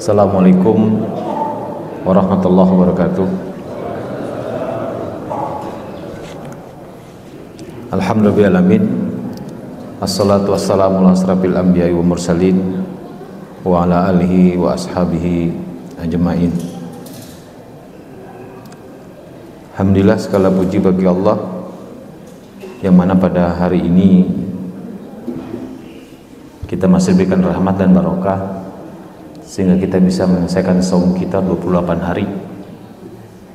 Assalamualaikum warahmatullahi wabarakatuh. Alhamdulillahirabbil alamin. Assalatu wassalamu ala asrafil anbiya'i wa mursalin wa ala alihi wa ashabihi ajma'in. Alhamdulillah, segala puji bagi Allah yang mana pada hari ini kita masih diberikan rahmat dan barokah sehingga kita bisa menyelesaikan saum kita 28 hari.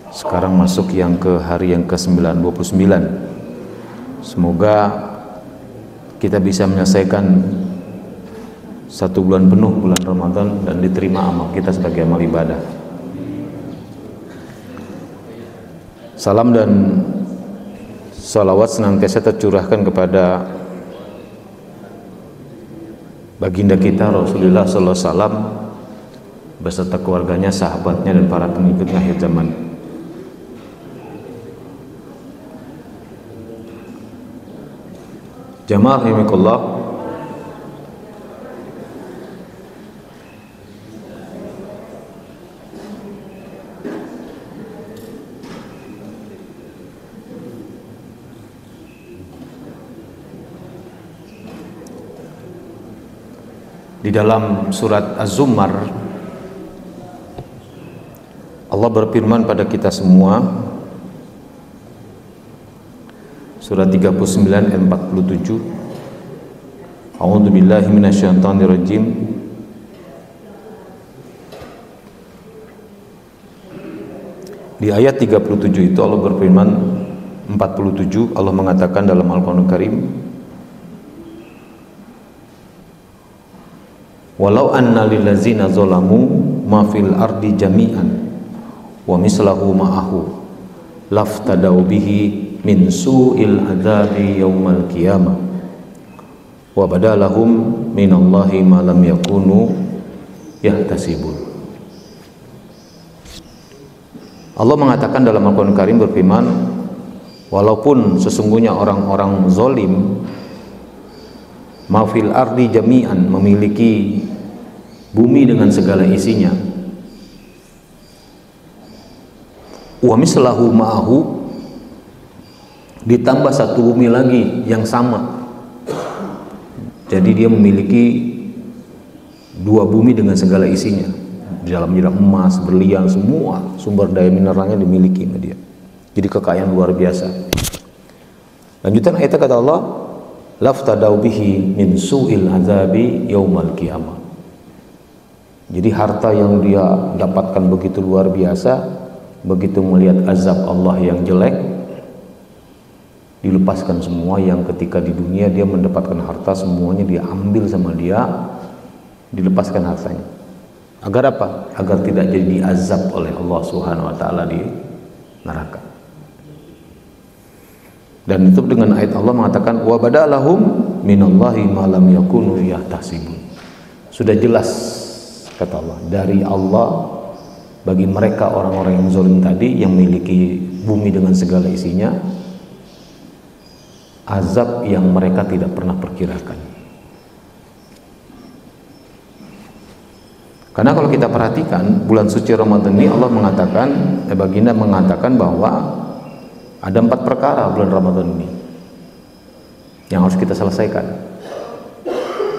Sekarang masuk yang ke hari yang ke-29. Semoga kita bisa menyelesaikan 1 bulan penuh, bulan Ramadan, dan diterima amal kita sebagai amal ibadah. Salam dan salawat senantiasa tercurahkan kepada baginda kita Rasulullah sallallahu alaihi wasallam beserta keluarganya, sahabatnya, dan para pengikutnya akhir zaman. Jamaah rahimakumullah, di dalam surat Az-Zumar Allah berfirman pada kita semua, surat 39 ayat 47, A'udzubillahi minasyaitonirrajim. Di ayat 37 itu Allah berfirman, 47 Allah mengatakan dalam Al-Qur'anul Karim, walau anna lillazina zalamu ma fil ardi jami'an wa mislahu ma'ahu laftadau bihi min su'il adzabi yaumal qiyamah wa badalahum minallahi ma lam yakunu yahtasibun. Allah mengatakan dalam Al-Qur'an Karim berfirman, walaupun sesungguhnya orang-orang zalim ma fil ardi jami'an, memiliki bumi dengan segala isinya, wa mislahu ma'ahu, ditambah satu bumi lagi yang sama. Jadi dia memiliki 2 bumi dengan segala isinya. Di dalamnya emas, berlian, semua sumber daya mineralnya dimiliki sama dia. Jadi kekayaan luar biasa. Lanjutan ayat kata Allah, laftadau bihi min su'il azabi yaumal qiyamah. Jadi harta yang dia dapatkan begitu luar biasa, begitu melihat azab Allah yang jelek, dilepaskan semua yang ketika di dunia dia mendapatkan harta, semuanya dia ambil sama dia, dilepaskan hartanya. Agar apa? Agar tidak jadi diazab oleh Allah Subhanahu wa taala di neraka. Dan itu dengan ayat Allah mengatakan, wa badalahum minallahi ma lam yakunu yahtasibun. Sudah jelas kata Allah, dari Allah bagi mereka orang-orang yang zalim tadi, yang memiliki bumi dengan segala isinya, azab yang mereka tidak pernah perkirakan. Karena kalau kita perhatikan bulan suci Ramadan ini, Allah mengatakan, baginda mengatakan bahwa ada 4 perkara bulan Ramadan ini yang harus kita selesaikan.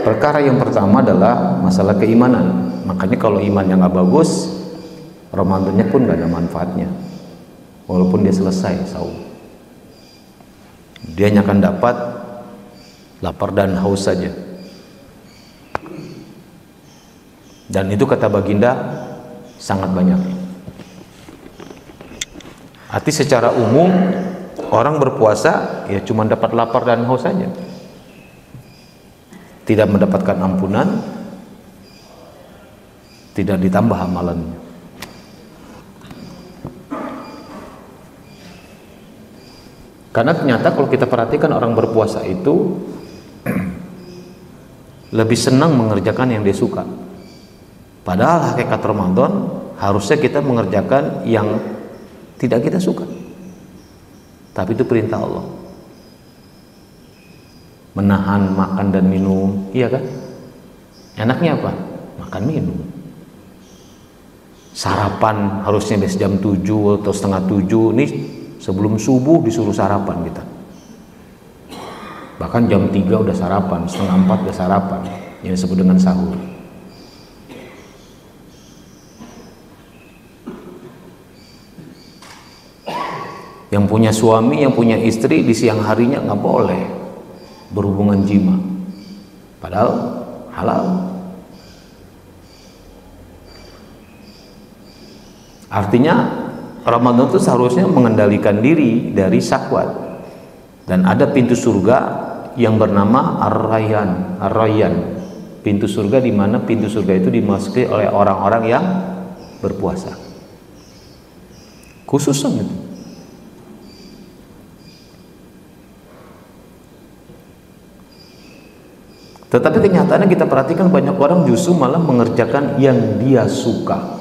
Perkara yang pertama adalah masalah keimanan. Makanya kalau imannya nggak bagus, Ramadannya pun gak ada manfaatnya, walaupun dia selesai saum. Dia hanya akan dapat lapar dan haus saja. Dan itu kata baginda sangat banyak. Arti secara umum orang berpuasa ya cuma dapat lapar dan haus saja, tidak mendapatkan ampunan, tidak ditambah amalannya. Karena ternyata kalau kita perhatikan orang berpuasa itu lebih senang mengerjakan yang dia suka. Padahal hakikat Ramadan harusnya kita mengerjakan yang tidak kita suka. Tapi itu perintah Allah. Menahan makan dan minum, iya kan? Enaknya apa? Makan minum. sarapan harusnya biasa jam 7 atau setengah 7, nih sebelum subuh disuruh sarapan kita. Bahkan jam 3 udah sarapan, setengah 4 udah sarapan, yang disebut dengan sahur. Yang punya suami, yang punya istri di siang harinya nggak boleh berhubungan jima, padahal halal. Artinya Ramadan itu seharusnya mengendalikan diri dari syahwat, dan ada pintu surga yang bernama Ar-Rayyan. Ar-Rayyan, pintu surga di mana pintu surga itu dimasuki oleh orang-orang yang berpuasa. Khususnya itu. Tetapi kenyataannya kita perhatikan banyak orang justru malah mengerjakan yang dia suka.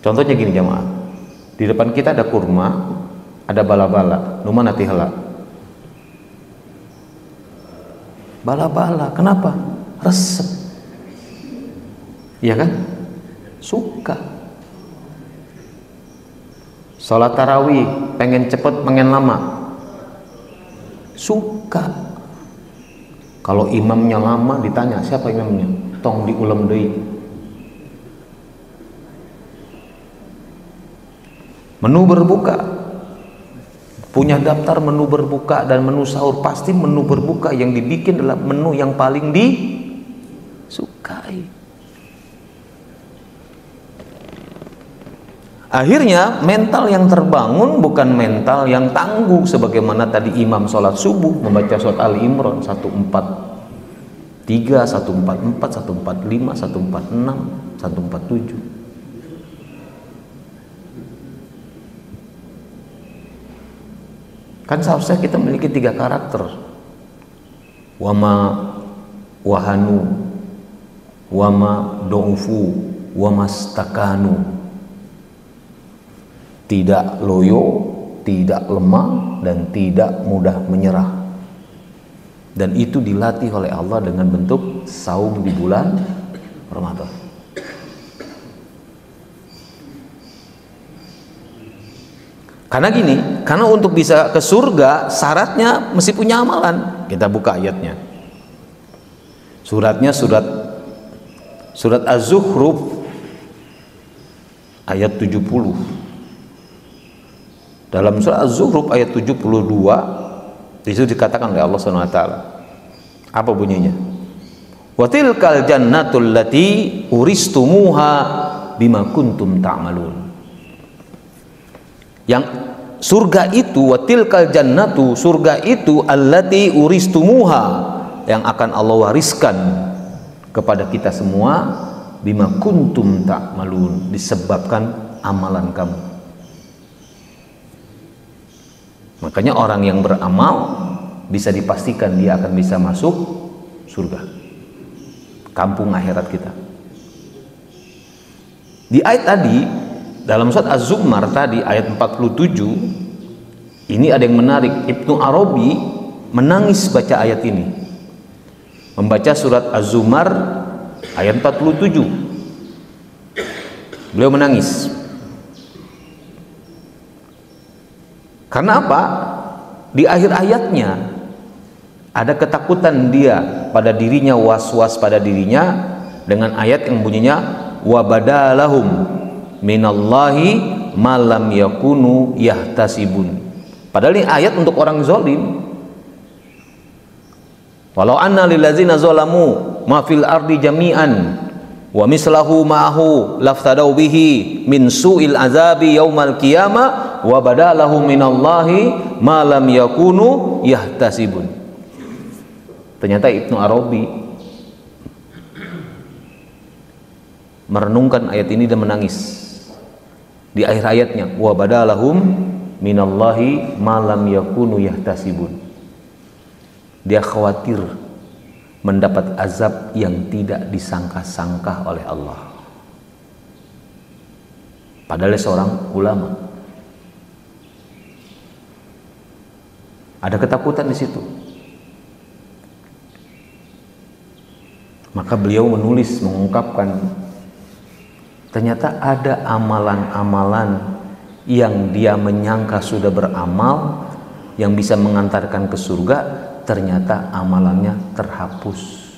Contohnya gini jamaah, di depan kita ada kurma, ada bala-bala, nu mana tihala? Bala-bala, kenapa? Resep. Iya kan? Suka. Sholat tarawih, pengen cepet, pengen lama. Suka. Kalau imamnya lama ditanya siapa imamnya, tong diulam deui. Menu berbuka, punya daftar menu berbuka dan menu sahur, pasti menu berbuka yang dibikin adalah menu yang paling disukai. Akhirnya mental yang terbangun bukan mental yang tangguh, sebagaimana tadi imam sholat subuh membaca surat Ali Imran 143, 144, 145, 146, 147. Kan seharusnya kita memiliki 3 karakter. Wama wahanu, wama do'ufu, wama stakanu. Tidak loyo, tidak lemah, dan tidak mudah menyerah. Dan itu dilatih oleh Allah dengan bentuk saum di bulan Ramadan. Karena gini, karena untuk bisa ke surga syaratnya mesti punya amalan. Kita buka ayatnya. Suratnya surat Az-Zukhruf ayat 70. Dalam surah Az-Zukhruf ayat 72 disitu dikatakan oleh Allah Subhanahu wa taala. Apa bunyinya? Wa tilkal jannatul lati uristumuha bima kuntum ta'malun. Yang surga itu, wa tilkal jannatu, surga itu allati uristumuha, yang akan Allah wariskan kepada kita semua bima kuntum ta'malun, disebabkan amalan kamu. Makanya orang yang beramal bisa dipastikan dia akan bisa masuk surga, kampung akhirat kita. Di ayat tadi dalam surat Az-Zumar tadi ayat 47 ini ada yang menarik. Ibnu Arabi menangis baca ayat ini, membaca surat Az-Zumar ayat 47. Beliau menangis. Karena apa? Di akhir ayatnya ada ketakutan dia pada dirinya, was-was pada dirinya dengan ayat yang bunyinya wa badalahum minallahi malam yakunu yahtasibun. Padahal ini ayat untuk orang zalim. Walau anna lillazina zalamu ma fil ardi jami'an wa mislahu ma'ahu laftadau bihi min su'il azabi yaumal qiyamah wa badalahum minallahi ma lam yakunu yahtasibun. Ternyata Ibnu Arabi merenungkan ayat ini dan menangis. Di akhir ayatnya wa badalahum minallahi ma lam yakunu yahtasibun. Dia khawatir mendapat azab yang tidak disangka-sangka oleh Allah. Padahal seorang ulama. Ada ketakutan di situ. Maka beliau menulis, mengungkapkan, ternyata ada amalan-amalan yang dia menyangka sudah beramal, yang bisa mengantarkan ke surga, ternyata amalannya terhapus,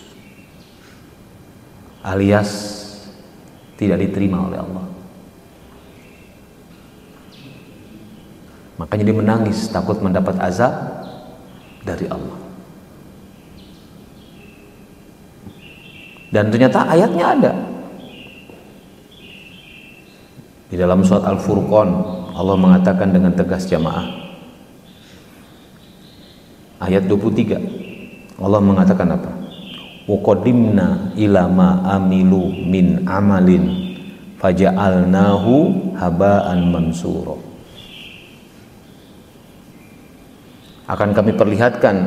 alias tidak diterima oleh Allah. Makanya dia menangis, takut mendapat azab dari Allah. Dan ternyata ayatnya ada di dalam surat Al-Furqan. Allah mengatakan dengan tegas, jamaah, ayat 23, Allah mengatakan apa? Wa qadimna ila ma amilu min amalin faja'alnahu haba'an mansura. Akan kami perlihatkan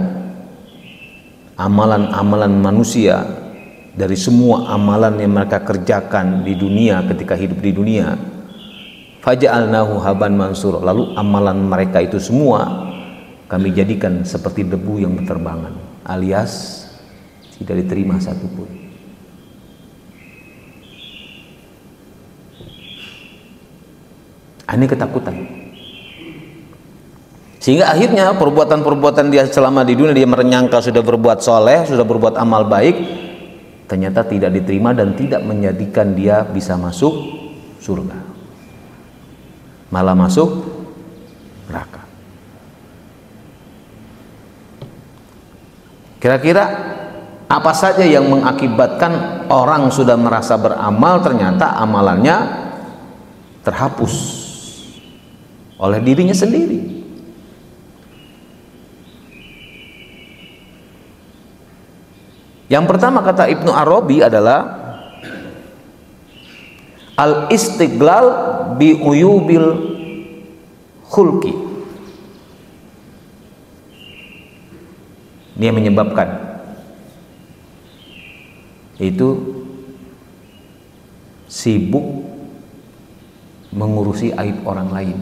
amalan-amalan manusia, dari semua amalan yang mereka kerjakan di dunia ketika hidup di dunia, faja'alnahu haban mansur, lalu amalan mereka itu semua kami jadikan seperti debu yang berterbangan, alias tidak diterima satupun. Ini ketakutan, sehingga akhirnya perbuatan-perbuatan dia selama di dunia, dia menyangka sudah berbuat soleh, sudah berbuat amal baik, ternyata tidak diterima dan tidak menjadikan dia bisa masuk surga, malah masuk neraka. Kira-kira apa saja yang mengakibatkan orang sudah merasa beramal, ternyata amalannya terhapus oleh dirinya sendiri? Yang pertama, kata Ibnu Arabi, adalah al-istiqlal bi uyubil khulqi. Ini yang menyebabkan, yaitu sibuk mengurusi aib orang lain.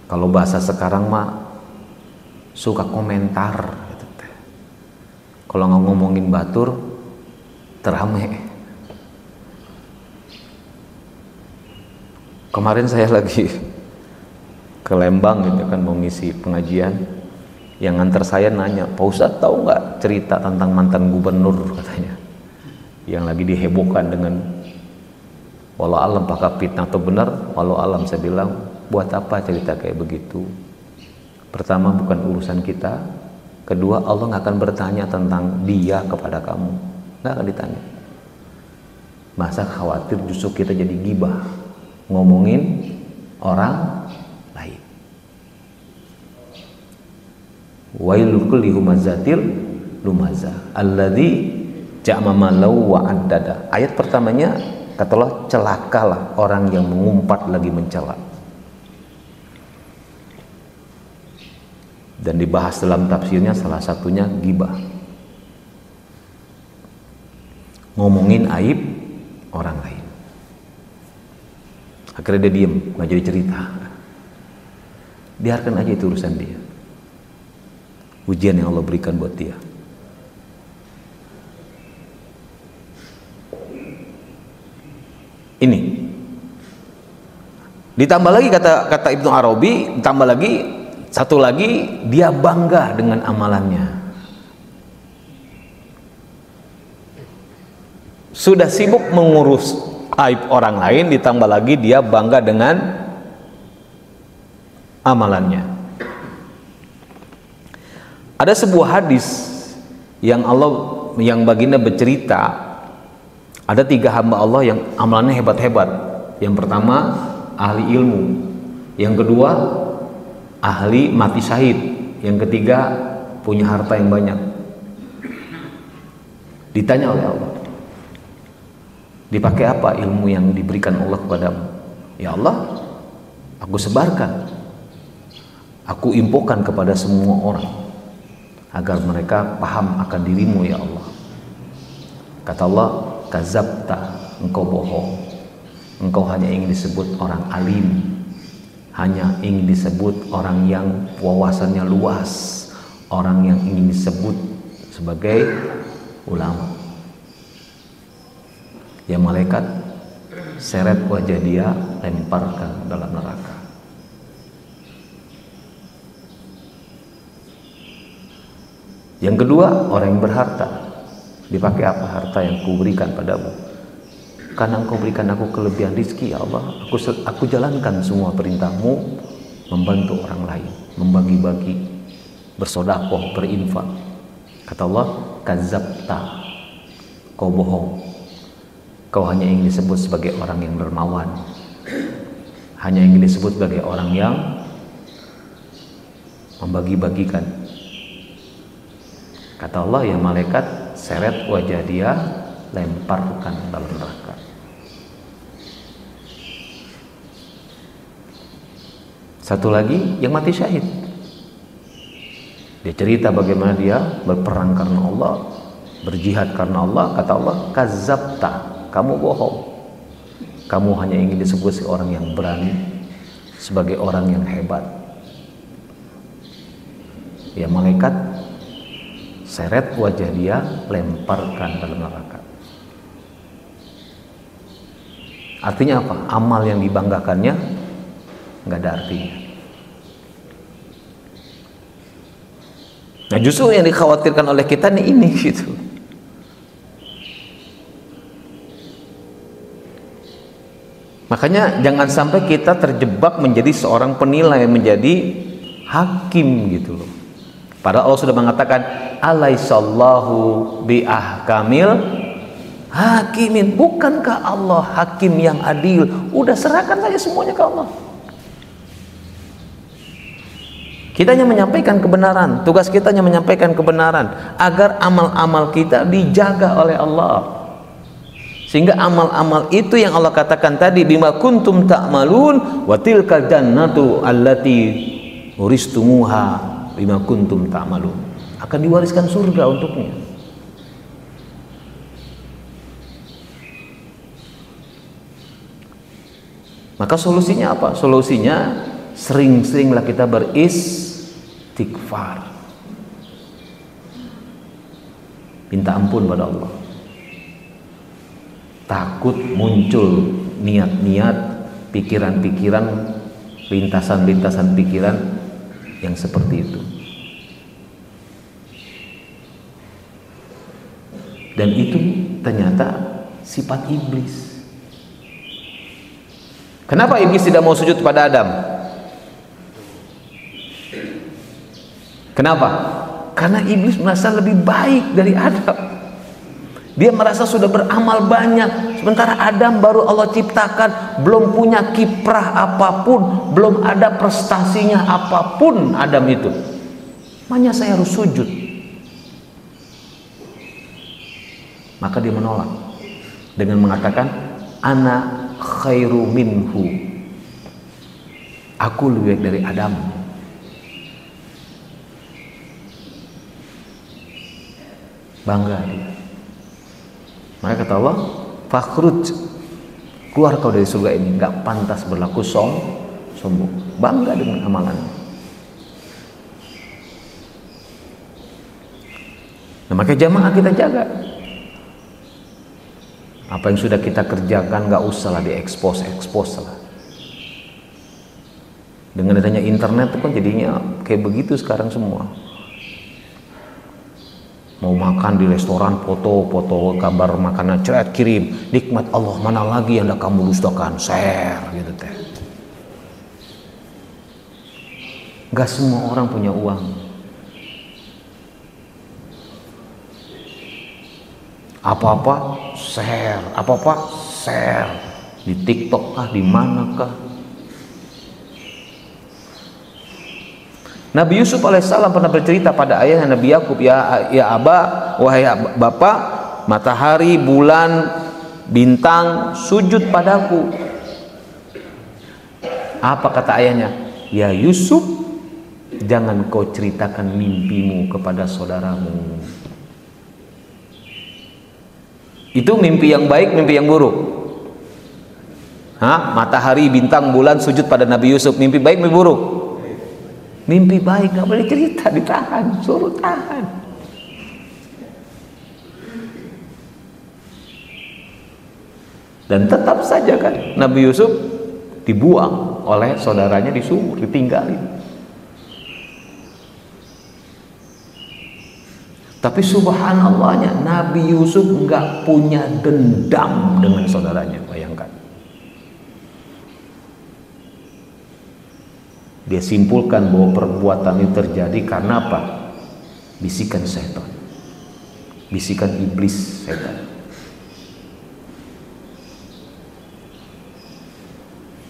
Kalau bahasa sekarang mah suka komentar gitu. Kalau nggak ngomongin batur terame. Kemarin saya lagi ke Lembang gitu kan, mau ngisi pengajian, yang nganter saya nanya, Pak Ustadz tahu nggak cerita tentang mantan gubernur, katanya, yang lagi dihebohkan dengan walau alam apakah fitnah atau benar, walau alam. Saya bilang, buat apa cerita kayak begitu? Pertama, bukan urusan kita. Kedua, Allah nggak akan bertanya tentang dia kepada kamu, nggak akan ditanya. Masa khawatir justru kita jadi gibah, ngomongin orang lain. Wailul kulli humazatil lumazah alladzi ja'ama malau wa addada. Ayat pertamanya kata Allah, celakalah orang yang mengumpat lagi mencela. Dan dibahas dalam tafsirnya, salah satunya gibah, ngomongin aib orang lain. Akhirnya dia diem, nggak jadi cerita. Biarkan aja itu urusan dia, ujian yang Allah berikan buat dia. Ini ditambah lagi, kata Ibnu Arabi, ditambah lagi satu lagi, dia bangga dengan amalannya. Sudah sibuk mengurus aib orang lain, ditambah lagi dia bangga dengan amalannya. Ada sebuah hadis yang baginda bercerita, ada 3 hamba Allah yang amalannya hebat-hebat. Yang pertama, ahli ilmu. Yang kedua, ahli mati syahid. Yang ketiga, punya harta yang banyak. Ditanya oleh Allah, dipakai apa ilmu yang diberikan Allah kepadamu? Ya Allah, aku sebarkan, aku infokan kepada semua orang agar mereka paham akan dirimu ya Allah. Kata Allah, kazabta, engkau bohong, engkau hanya ingin disebut orang alim, hanya ingin disebut orang yang wawasannya luas, orang yang ingin disebut sebagai ulama. Ya malaikat seret wajah dia, lemparkan dalam neraka. Yang kedua, orang yang berharta. Dipakai apa harta yang kuberikan padamu? Karena engkau berikan aku kelebihan rizki, ya Allah, aku jalankan semua perintahmu, membantu orang lain, membagi-bagi, bersedekah, berinfak. Kata Allah, kadzabta, kau bohong. Kau hanya ingin disebut sebagai orang yang dermawan, hanya ingin disebut sebagai orang yang membagi-bagikan. Kata Allah, ya malaikat seret wajah dia, lemparkan dalam neraka. Satu lagi yang mati syahid. Dia cerita bagaimana dia berperang karena Allah, berjihad karena Allah. Kata Allah, kadzabta, kamu bohong. Kamu hanya ingin disebut sebagai orang yang berani, sebagai orang yang hebat. Ya malaikat seret wajah dia, lemparkan dalam neraka. Artinya apa? Amal yang dibanggakannya nggak ada artinya. Nah justru yang dikhawatirkan oleh kita nih ini gitu. Makanya jangan sampai kita terjebak menjadi seorang penilai, menjadi hakim gitu loh. Padahal Allah sudah mengatakan, alaihissallahu biahkamil hakimin. Bukankah Allah hakim yang adil? Udah serahkan saja semuanya ke Allah. Kita hanya menyampaikan kebenaran. Tugas kita hanya menyampaikan kebenaran agar amal-amal kita dijaga oleh Allah. Sehingga amal-amal itu yang Allah katakan tadi, bima kuntum ta'malun wa tilkal jannatu allati uristumuha bima kuntum ta'malun, akan diwariskan surga untuknya. Maka solusinya apa? Solusinya sering-seringlah kita beristighfar, minta ampun pada Allah. Takut muncul niat-niat, pikiran-pikiran, lintasan-lintasan pikiran yang seperti itu. Dan itu ternyata sifat iblis. Kenapa iblis tidak mau sujud pada Adam? Kenapa? Karena iblis merasa lebih baik dari Adam. Dia merasa sudah beramal banyak, sementara Adam baru Allah ciptakan, belum punya kiprah apapun, belum ada prestasinya apapun Adam itu. Makanya saya harus sujud. Maka dia menolak dengan mengatakan, ana khairu minhu, aku lebih baik dari Adam. Bangga dia. Maka kata Allah, fakhruj, keluar kau dari surga ini, nggak pantas berlaku sombong. Bangga dengan amalannya. Nah maka jamaah kita jaga. Apa yang sudah kita kerjakan nggak usahlah diekspos lah. Dengan adanya internet itu kan jadinya kayak begitu sekarang semua. Mau makan di restoran, foto gambar makanan, ceret kirim, nikmat Allah mana lagi yang dah kamu dustakan, share gitu teh. Gak semua orang punya uang. Apa-apa share, apa-apa share di TikTok kah, di manakah. Nabi Yusuf alaihissalam pernah bercerita pada ayahnya Nabi Yakub, ya Aba, wahai bapak, matahari, bulan, bintang sujud padaku. Apa kata ayahnya? Ya Yusuf, jangan kau ceritakan mimpimu kepada saudaramu. Itu mimpi yang baik, mimpi yang buruk. Matahari, bintang, bulan sujud pada Nabi Yusuf. Mimpi baik, mimpi buruk? Mimpi baik, nggak boleh cerita, ditahan, suruh tahan. Dan tetap saja kan Nabi Yusuf dibuang oleh saudaranya di sumur, ditinggalin. Tapi subhanallahnya Nabi Yusuf nggak punya dendam dengan saudaranya, bayangkan. Dia simpulkan bahwa perbuatan itu terjadi karena apa? Bisikan setan, bisikan iblis setan.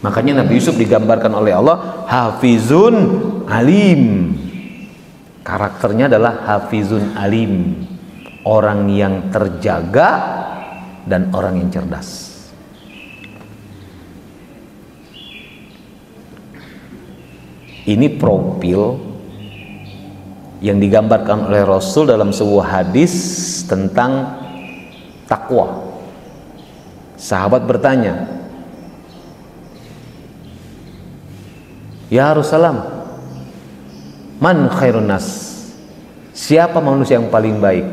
Makanya Nabi Yusuf digambarkan oleh Allah hafizun alim. Karakternya adalah hafizun alim, orang yang terjaga dan orang yang cerdas. Ini profil yang digambarkan oleh Rasul dalam sebuah hadis tentang takwa. Sahabat bertanya, "Ya Rasulullah, man khairun nas?" Siapa manusia yang paling baik?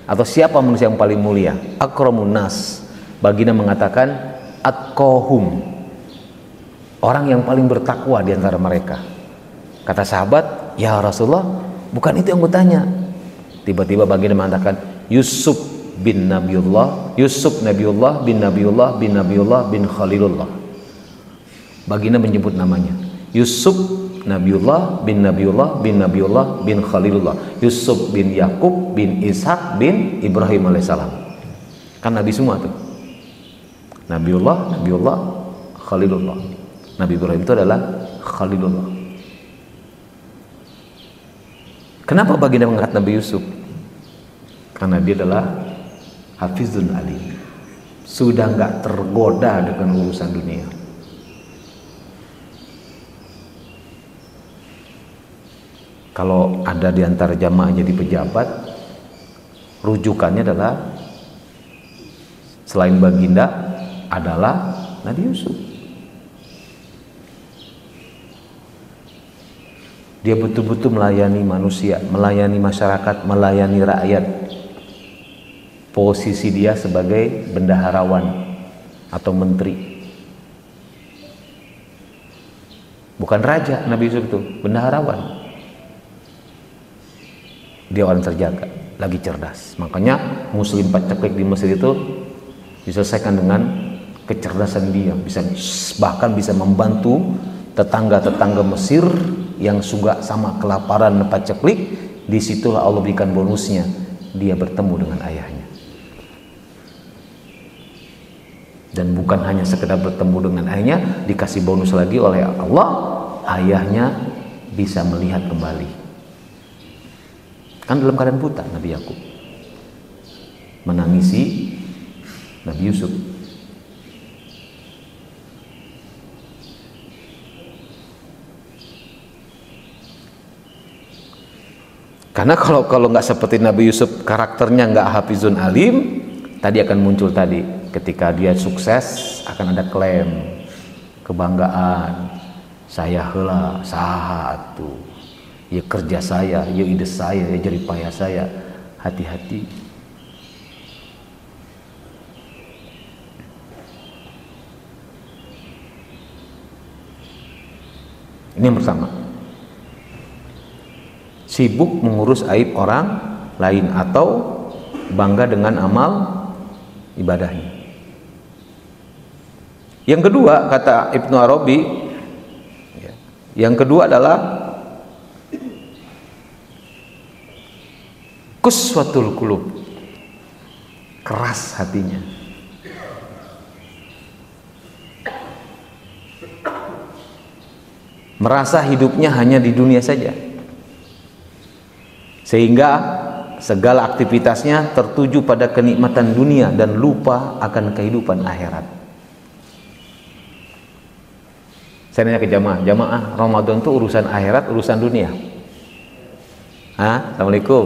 Atau siapa manusia yang paling mulia? Akramun nas. Baginda mengatakan atqahum, orang yang paling bertakwa di antara mereka. Kata sahabat, "Ya Rasulullah, bukan itu yang gue tanya." Tiba-tiba baginda mengatakan Yusuf bin Nabiullah, Yusuf Nabiullah bin Nabiullah bin Nabiullah bin Khalilullah. Baginda menyebut namanya Yusuf Nabiullah bin Nabiullah bin Nabiullah bin Khalilullah, Yusuf bin Yakub bin Ishak bin Ibrahim alaihissalam. Kan Nabi semua tuh. Nabiullah, Nabiullah, Khalilullah. Nabi Ibrahim itu adalah Khalilullah. Kenapa baginda mengangkat Nabi Yusuf? Karena dia adalah hafizun alim, sudah nggak tergoda dengan urusan dunia. Kalau ada di antara jamaah jadi pejabat, rujukannya adalah selain baginda adalah Nabi Yusuf. Dia betul-betul melayani manusia, melayani masyarakat, melayani rakyat. Posisi dia sebagai bendaharawan atau menteri. Bukan raja, Nabi Yusuf itu bendaharawan. Dia orang terjaga, lagi cerdas. Makanya muslim paceklik di Mesir itu diselesaikan dengan kecerdasan dia, bahkan bisa membantu tetangga-tetangga Mesir yang juga sama kelaparan dan paceklik. Disitulah Allah berikan bonusnya, dia bertemu dengan ayahnya. Dan bukan hanya sekedar bertemu dengan ayahnya, dikasih bonus lagi oleh Allah, ayahnya bisa melihat kembali. Kan dalam keadaan buta Nabi Yakub menangisi Nabi Yusuf. Karena kalau nggak seperti Nabi Yusuf, karakternya nggak hafizun alim, tadi akan muncul tadi ketika dia sukses akan ada klaim, kebanggaan, saya heula saha tuh, ya kerja saya, ya ide saya, ya jerih payah saya. Hati-hati. Ini yang pertama. Sibuk mengurus aib orang lain atau bangga dengan amal ibadahnya. Yang kedua, kata Ibnu Arabi, yang kedua adalah quswatul qulub, keras hatinya. Merasa hidupnya hanya di dunia saja, sehingga segala aktivitasnya tertuju pada kenikmatan dunia dan lupa akan kehidupan akhirat. Saya nanya ke jamaah, Ramadan itu urusan akhirat, urusan dunia? Assalamualaikum.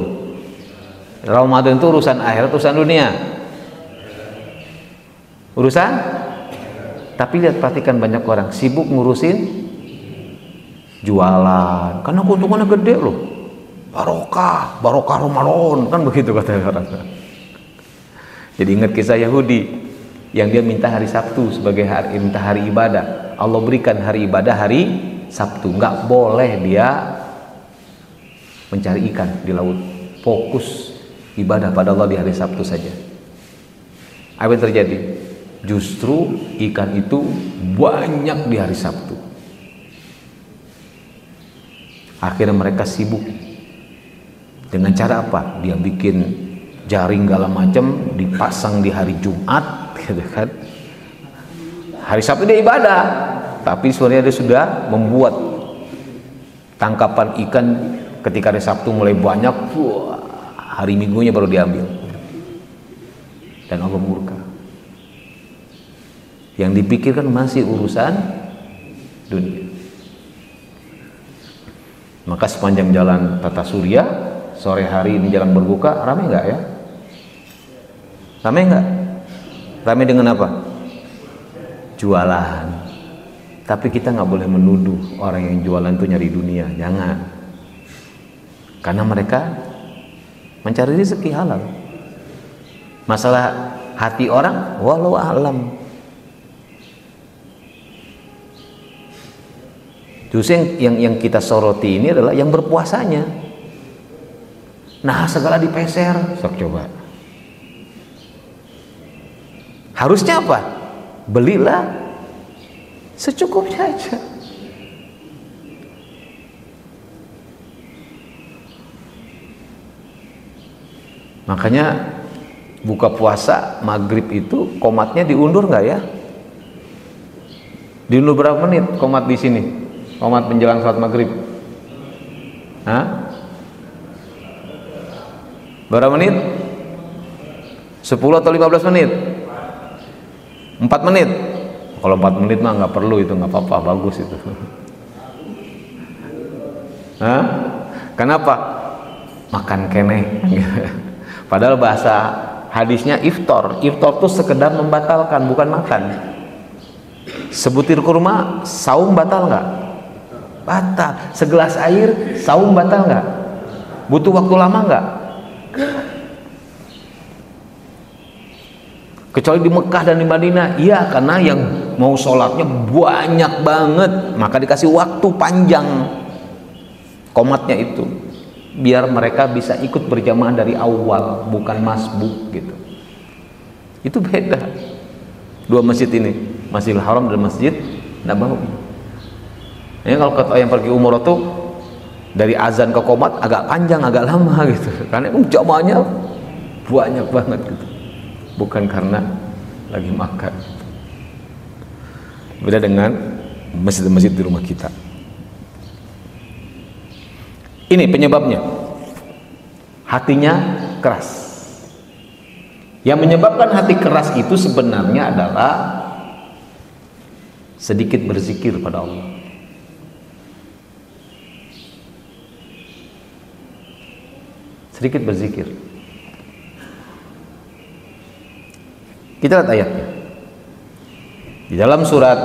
Ramadan itu urusan akhirat, urusan dunia? Urusan Tapi lihat, perhatikan, banyak orang sibuk ngurusin jualan karena keuntungannya gede loh, barokah Ramadan, kan begitu kata orang. Jadi ingat kisah Yahudi yang dia minta hari Sabtu sebagai minta hari ibadah. Allah berikan hari ibadah hari Sabtu, nggak boleh dia mencari ikan di laut, fokus ibadah pada Allah di hari Sabtu saja. Apa yang terjadi? Justru ikan itu banyak di hari Sabtu. Akhirnya mereka sibuk dengan cara apa? Dia bikin jaring segala macam, dipasang di hari Jumat, gitu kan. Hari Sabtu dia ibadah, tapi sebenarnya dia sudah membuat tangkapan ikan ketika hari Sabtu mulai banyak, hari Minggunya baru diambil. Dan Allah murka. Yang dipikirkan masih urusan dunia. Maka sepanjang jalan Tata Surya, sore hari ini jalan berbuka, ramai nggak ya? Ramai nggak? Ramai dengan apa? Jualan. Tapi kita nggak boleh menuduh orang yang jualan itu nyari dunia, jangan. Karena mereka mencari rezeki halal. Masalah hati orang, walau alam. Justru yang kita soroti ini adalah yang berpuasanya. Nah, segala dipeser, sok coba. Harusnya apa? Belilah secukupnya aja. Makanya buka puasa maghrib itu komatnya diundur nggak ya? Diundur berapa menit komat di sini? Komat menjelang salat maghrib? Hah? Berapa menit? 10 atau 15 menit? 4 menit? Kalau 4 menit mah nggak perlu, itu nggak apa-apa, bagus itu. Hah? Kenapa? Makan keneh. Padahal bahasa hadisnya iftar. Iftar itu sekedar membatalkan, bukan makan. Sebutir kurma, saum batal nggak? Batal. Segelas air, saum batal nggak? Butuh waktu lama nggak? Kecuali di Mekah dan di Madinah, iya, karena yang mau sholatnya banyak banget, maka dikasih waktu panjang komatnya itu, biar mereka bisa ikut berjamaah dari awal, bukan masbuk gitu. Itu beda. Dua masjid ini, Masjidil Haram dan Masjid Nabawi. Ini kalau kata yang pergi umroh tuh dari azan ke qomat agak panjang, agak lama gitu, karena jamaahnya banyak banget gitu, bukan karena lagi makan. Beda dengan masjid-masjid di rumah kita. Ini penyebabnya, hatinya keras. Yang menyebabkan hati keras itu sebenarnya adalah sedikit berzikir pada Allah. Sedikit berzikir. Kita lihat ayatnya. Di dalam surat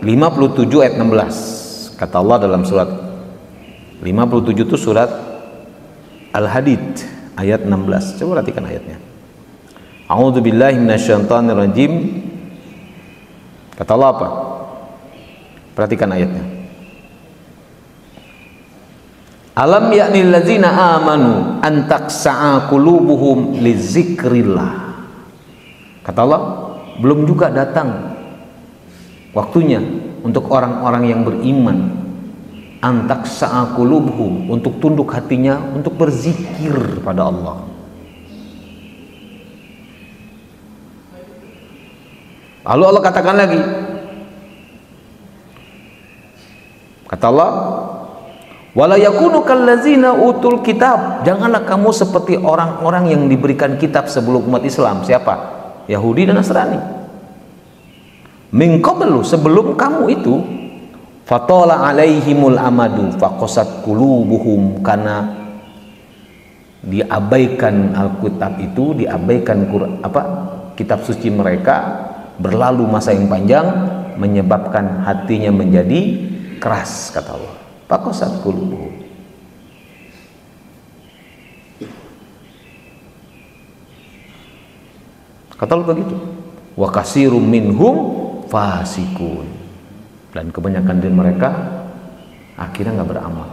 57 ayat 16, kata Allah dalam surat 57 itu surat Al-Hadid ayat 16. Coba perhatikan ayatnya. A'udzubillahi minasyaitonirrajim. Kata Allah apa? Perhatikan ayatnya. Alam ya'nil ladzina amanu an taqsa'a qulubuhum lizikrillah. Kata Allah, belum juga datang waktunya untuk orang-orang yang beriman an taqsa'a qulubuhum, untuk tunduk hatinya untuk berzikir pada Allah. Lalu Allah katakan lagi, kata Allah, wala yakunu kallazina utul kitab, janganlah kamu seperti orang-orang yang diberikan kitab sebelum umat Islam. Siapa? Yahudi dan Nasrani. Min qablu, sebelum kamu itu, fatala alaihimul amadu faqasat qulubuhum, karena diabaikan Alkitab itu, diabaikan kitab suci mereka, berlalu masa yang panjang menyebabkan hatinya menjadi keras, kata Allah. Faqasat qulubuhum. Kata Allah begitu. Wa katsirum minhum fasikun. Dan kebanyakan dari mereka akhirnya nggak beramal.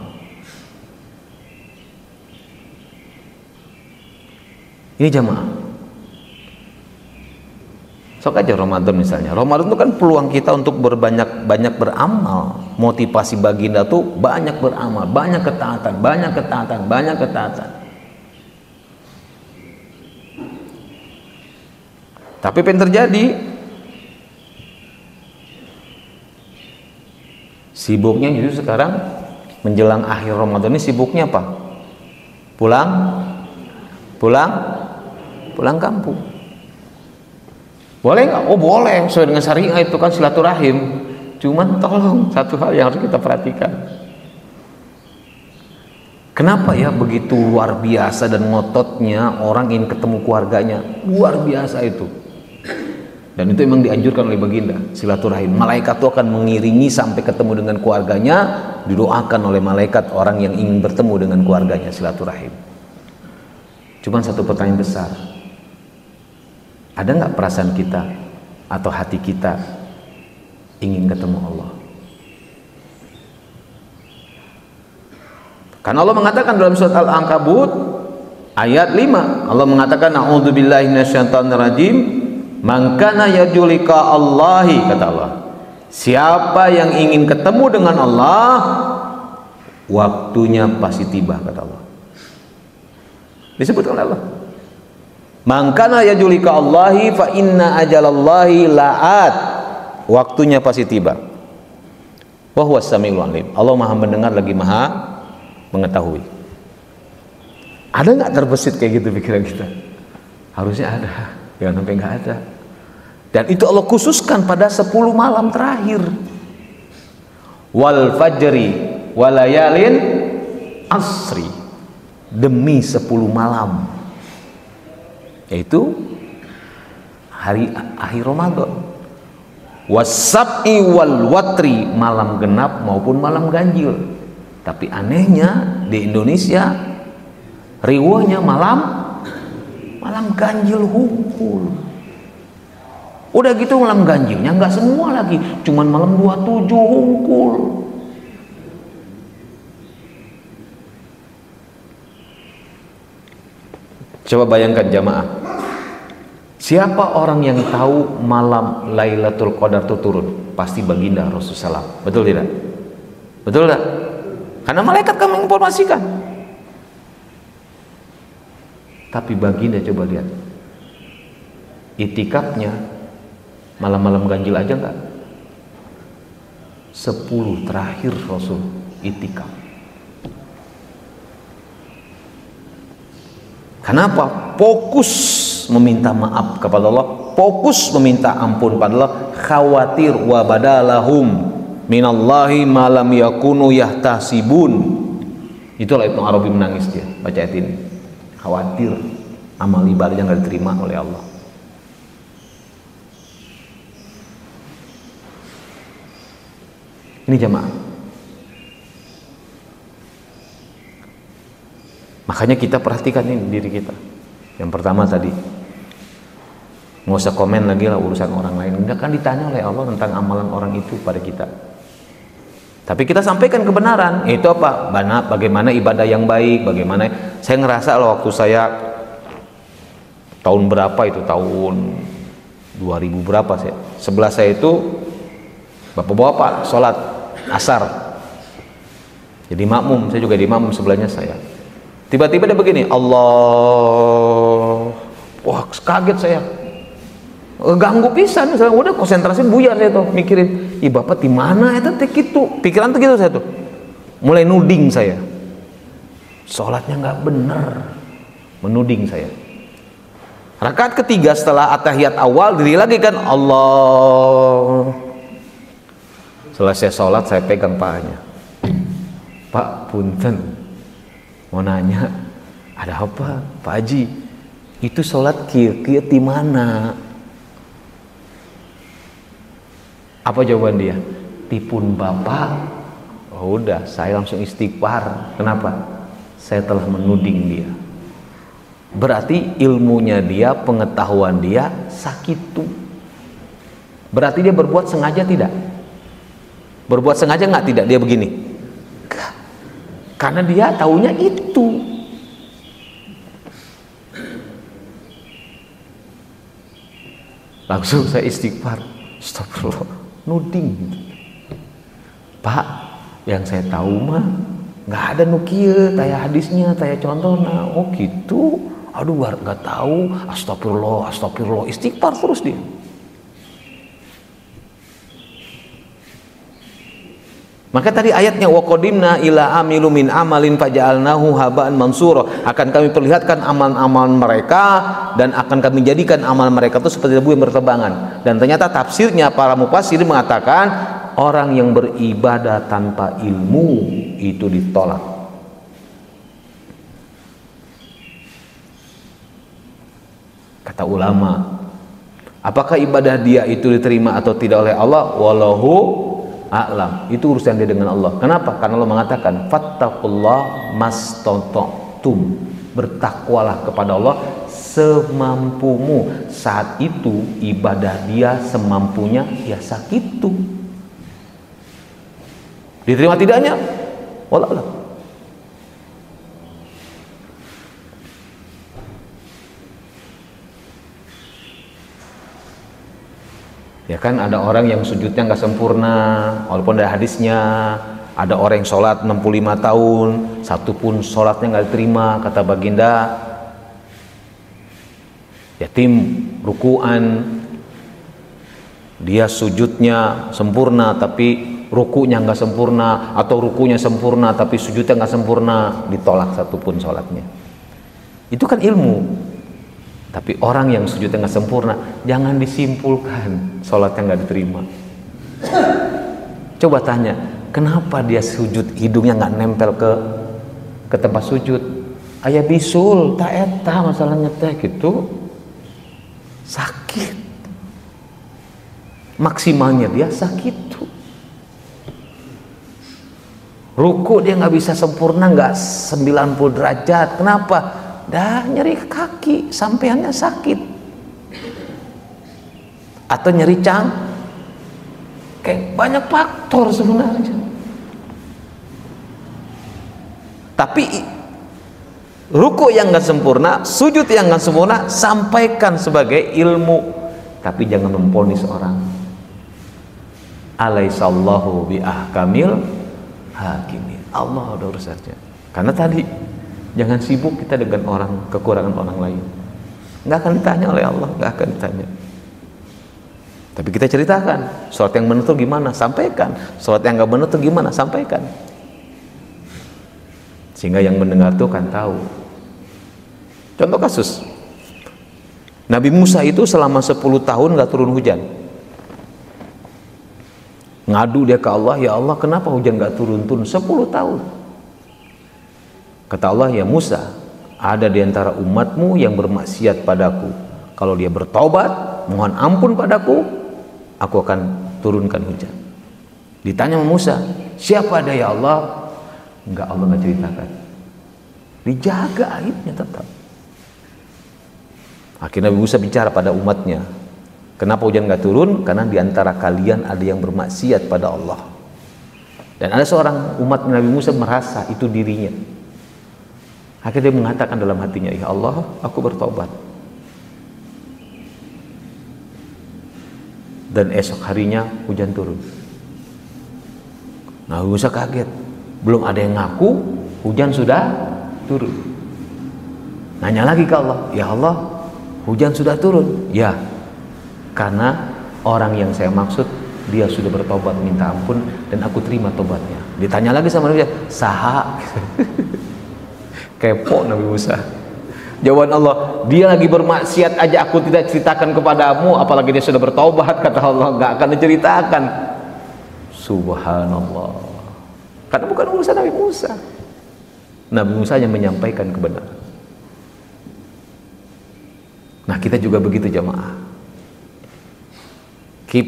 Ini jamaah. Sok aja Ramadan misalnya. Ramadan itu kan peluang kita untuk banyak beramal. Motivasi baginda tuh banyak beramal, banyak ketaatan. Tapi apa yang terjadi? Sibuknya justru sekarang menjelang akhir Ramadan ini sibuknya apa? Pulang kampung. Boleh nggak? Oh boleh, sesuai dengan syariah, itu kan silaturahim. Cuman tolong satu hal yang harus kita perhatikan. Kenapa ya begitu luar biasa dan ngototnya orang ingin ketemu keluarganya? Luar biasa itu. Dan itu memang dianjurkan oleh baginda, silaturahim. Malaikat itu akan mengiringi sampai ketemu dengan keluarganya, didoakan oleh malaikat orang yang ingin bertemu dengan keluarganya, silaturahim. Cuman satu pertanyaan besar, ada nggak perasaan kita atau hati kita ingin ketemu Allah? Karena Allah mengatakan dalam surat Al-Ankabut ayat 5, Allah mengatakan a'udzubillahi minasyaitonirrajim, man kana yarjulika Allahi, kata Allah, siapa yang ingin ketemu dengan Allah, waktunya pasti tiba, kata Allah. Disebutkan oleh Allah, man kana yarjulika Allahi fa inna ajalallahi la'at, waktunya pasti tiba. Wa huwas samiul alim, Allah maha mendengar lagi maha mengetahui. Ada nggak terbesit kayak gitu pikiran kita? Harusnya ada, jangan sampai nggak ada. Dan itu Allah khususkan pada 10 malam terakhir. Wal fajri walayalin asri, demi 10 malam, yaitu hari akhir Ramadan. Wasab'i wal watri, malam genap maupun malam ganjil. Tapi anehnya di Indonesia riwahnya malam ganjil hungkul. Udah gitu malam ganjilnya nggak semua lagi, cuman malam 27 hungkul. Coba bayangkan jamaah, siapa orang yang tahu malam Lailatul Qadar itu turun? Pasti baginda Rasulullah SAW. Betul tidak? Betul tidak? Karena malaikat kan menginformasikan. Tapi baginda coba lihat, itikafnya malam-malam ganjil aja enggak, 10 terakhir Rasul itikaf. Kenapa? Fokus meminta maaf kepada Allah, fokus meminta ampun pada Allah, khawatir wa badalahum minallahi malam yakunu yahtasibun. Itulah Ibnu Arabi menangis dia baca ayat ini. Khawatir amal ibadahnya nggak diterima oleh Allah. Ini jamaah. Makanya kita perhatikan ini diri kita. Yang pertama tadi, nggak usah komen lagi lah urusan orang lain. Enggak, kan ditanya oleh Allah tentang amalan orang itu pada kita. Tapi kita sampaikan kebenaran. Itu apa? Bagaimana ibadah yang baik, bagaimana. Saya ngerasa loh waktu saya tahun berapa itu, tahun 2000 berapa saya. Sebelah saya itu bapak-bapak sholat asar. Jadi makmum, saya juga di makmum sebelahnya saya. Tiba-tiba dia begini, Allah. Wah, kaget saya. Ganggu pisan, misalnya udah konsentrasi buyar saya tuh mikirin, ih bapak di mana itu gitu, pikiran tuh gitu saya tuh, mulai nuding saya, sholatnya nggak bener, menuding saya. Rakaat ketiga setelah atahiyat awal diri lagi kan, Allah. Selesai sholat saya pegang pahanya, Pak punten, mau nanya, ada apa Pak Haji? Itu sholat kia di mana? Apa jawaban dia? Tipun bapak. Oh, udah, saya langsung istighfar. Kenapa? Saya telah menuding dia. Berarti ilmunya dia, pengetahuan dia sakitu. Berarti dia berbuat sengaja tidak? Berbuat sengaja nggak? Tidak, dia begini. Karena dia taunya itu. Langsung saya istighfar. Astagfirullah, nuding. Pak, yang saya tahu mah nggak ada nukia, taya hadisnya, taya contohnya. Oh gitu. Aduh, nggak tahu. Astagfirullah, astagfirullah, istighfar terus dia. Maka tadi ayatnya waqadimna ila amilu min amalin faja'alnahu haba'an mansura, akan kami perlihatkan amal-amal mereka dan akan kami jadikan amal mereka itu seperti debu yang berterbangan. Dan ternyata tafsirnya para mufassir mengatakan orang yang beribadah tanpa ilmu itu ditolak. Kata ulama, apakah ibadah dia itu diterima atau tidak oleh Allah? Wallahu a'lam. Itu urusan dia dengan Allah. Kenapa? Karena Allah mengatakan fattaqullah mastata'tum, bertakwalah kepada Allah semampumu. Saat itu ibadah dia semampunya, ya sakitu. Diterima tidaknya? Wallahu a'lam. Ya kan, ada orang yang sujudnya nggak sempurna walaupun ada hadisnya. Ada orang yang sholat 65 tahun satu pun sholatnya nggak diterima, kata baginda. Yatim rukuan, dia sujudnya sempurna tapi rukunya nggak sempurna, atau rukunya sempurna tapi sujudnya nggak sempurna, ditolak satu pun sholatnya. Itu kan ilmu. Tapi orang yang sujudnya nggak sempurna, jangan disimpulkan sholatnya nggak diterima. Coba tanya, kenapa dia sujud hidungnya nggak nempel ke tempat sujud? Aya bisul, tak eta masalahnya teh gitu, sakit. Maksimalnya dia sakit tuh. Ruku dia nggak bisa sempurna, nggak 90 derajat. Kenapa? Dah nyeri kaki, sampeannya sakit, atau nyeri kayak banyak faktor sebenarnya. Tapi ruku yang nggak sempurna, sujud yang nggak sempurna, sampaikan sebagai ilmu, tapi jangan memponis orang. Alaihissallahu bi ahkamil hakimin. Allah ada urusannya. Karena tadi jangan sibuk kita dengan orang, kekurangan orang lain. Nggak akan ditanya oleh Allah, nggak akan ditanya. Tapi kita ceritakan, sholat yang benar itu gimana, sampaikan. Sholat yang nggak benar itu gimana, sampaikan. Sehingga yang mendengar itu kan tahu. Contoh kasus, Nabi Musa itu selama 10 tahun nggak turun hujan. Ngadu dia ke Allah, ya Allah kenapa hujan nggak turun-turun 10 tahun? Kata Allah, ya Musa, ada di antara umatmu yang bermaksiat padaku. Kalau dia bertobat, mohon ampun padaku, aku akan turunkan hujan. Ditanya sama Musa, siapa ada ya Allah? Enggak, Allah nggak ceritakan. Dijaga aibnya tetap. Akhirnya Nabi Musa bicara pada umatnya, kenapa hujan nggak turun? Karena di antara kalian ada yang bermaksiat pada Allah. Dan ada seorang umat Nabi Musa merasa itu dirinya. Akhirnya dia mengatakan dalam hatinya, ya Allah, aku bertobat. Dan esok harinya hujan turun. Nah, Musa kaget, belum ada yang ngaku, hujan sudah turun. Nanya lagi ke Allah, ya Allah, hujan sudah turun? Ya, karena orang yang saya maksud dia sudah bertobat minta ampun dan aku terima tobatnya. Ditanya lagi sama Nabi, saha? Kepo Nabi Musa. Jawaban Allah, dia lagi bermaksiat aja aku tidak ceritakan kepadamu, apalagi dia sudah bertobat. Kata Allah, gak akan diceritakan. Subhanallah. Karena bukan urusan Nabi Musa. Nabi Musa yang menyampaikan kebenaran. Nah, kita juga begitu jamaah. Keep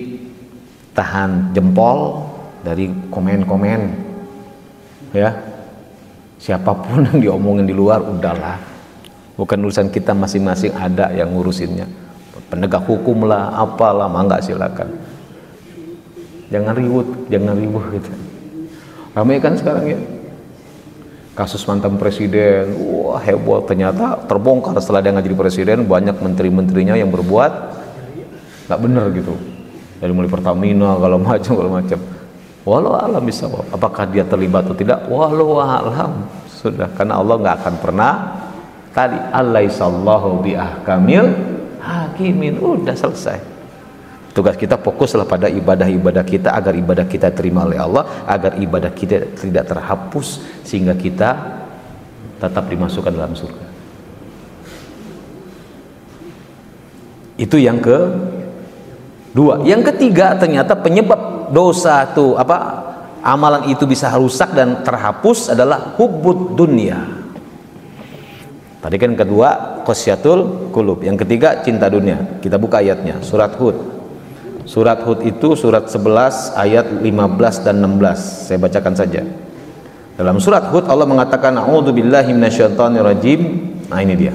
tahan jempol dari komen-komen, ya. Siapapun yang diomongin di luar, udahlah, bukan urusan kita, masing-masing ada yang ngurusinnya. Penegak hukum lah, apalah, mangga silakan. Jangan ribut gitu. Ramai kan sekarang ya, kasus mantan presiden, wah heboh, ternyata terbongkar setelah dia nggak jadi presiden, banyak menteri-menterinya yang berbuat nggak bener gitu, dari mulai Pertamina segala macam. Walau alam bisa, apakah dia terlibat atau tidak, walau alam, sudah, karena Allah nggak akan pernah tadi alaihissallahu biahkamil hakimin, udah selesai. Tugas kita fokuslah pada ibadah-ibadah kita, agar ibadah kita terima oleh Allah, agar ibadah kita tidak terhapus, sehingga kita tetap dimasukkan dalam surga. Itu yang kedua. Yang ketiga, ternyata penyebab dosa itu amalan itu bisa rusak dan terhapus adalah hubbud dunya. Tadi kan kedua qasyatul qulub, yang ketiga cinta dunia. Kita buka ayatnya, surat Hud. Surat Hud itu surat 11 ayat 15 dan 16. Saya bacakan saja. Dalam surat Hud Allah mengatakan a'udzubillahi minasyaitonirrajim. Nah ini dia.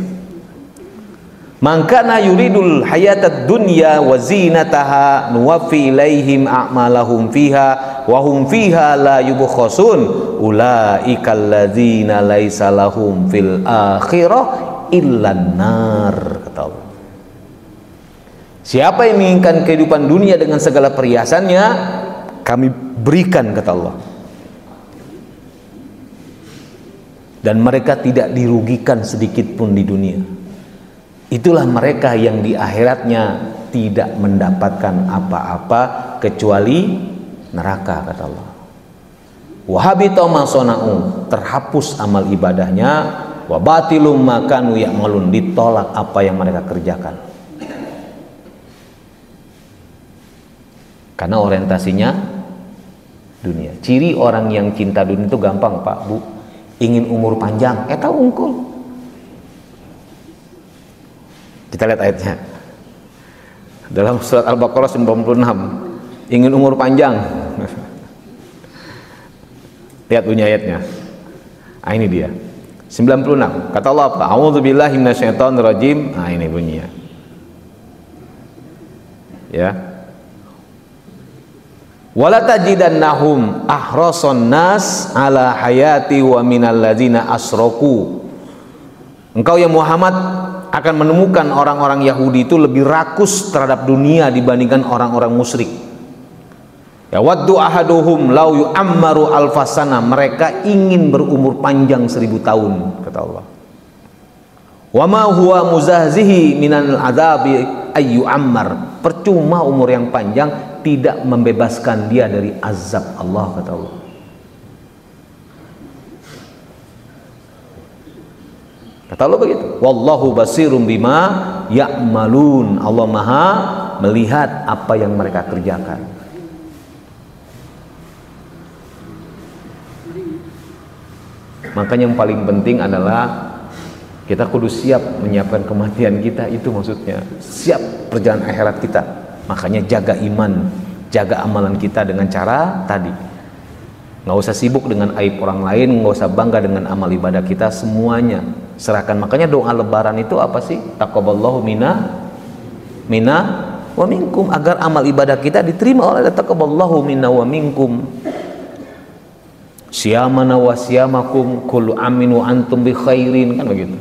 Man kana yuridul hayatad dunya wa zinataha nuwaffi ilaihim a'malahum fiha wa hum fiha la yubkhasun ulaikal ladzina laisa lahum fil akhirah illan nar, kata Allah. Siapa yang menginginkan kehidupan dunia dengan segala perhiasannya, kami berikan, kata Allah, dan mereka tidak dirugikan sedikit pun di dunia. Itulah mereka yang di akhiratnya tidak mendapatkan apa-apa kecuali neraka, kata Allah. Wahabita ma sona'u, terhapus amal ibadahnya, wa batilum ma kanu ya'malun, ditolak apa yang mereka kerjakan. Karena orientasinya dunia. Ciri orang yang cinta dunia itu gampang, Pak, Bu. Ingin umur panjang, tahu unggul. Kita lihat ayatnya. Dalam surat Al-Baqarah 96, ingin umur panjang. Lihat bunyi ayatnya. Nah, ini dia. 96. Kata Allah apa? A'udzubillahi minasyaitonirrajim. Nah, ini bunyinya. Ya. Wala tajidannahum ahrason nas ala hayati wa minal ladzina asroku. Engkau ya Muhammad akan menemukan orang-orang Yahudi itu lebih rakus terhadap dunia dibandingkan orang-orang musyrik. Ya waddu ahaduhum lau yu'ammaru alfasana, mereka ingin berumur panjang 1000 tahun, kata Allah. Wa ma huwa muzahzihi minal adzabi ayyu ammar, percuma umur yang panjang tidak membebaskan dia dari azab Allah, kata Allah. Kata Allah begitu. Wallahu basirum bima ya'malun, Allah maha melihat apa yang mereka kerjakan. Makanya yang paling penting adalah kita kudu siap menyiapkan kematian kita, itu maksudnya siap perjalanan akhirat kita. Makanya jaga iman, jaga amalan kita dengan cara tadi. Nggak usah sibuk dengan aib orang lain, nggak usah bangga dengan amal ibadah kita, semuanya serahkan. Makanya doa lebaran itu apa sih? Taqabbalallahu minna wa minkum, agar amal ibadah kita diterima oleh taqabbalallahu minna wa minkum. Siyamana wa siyamakum kullu amin wa antum bi khairin, kan begitu.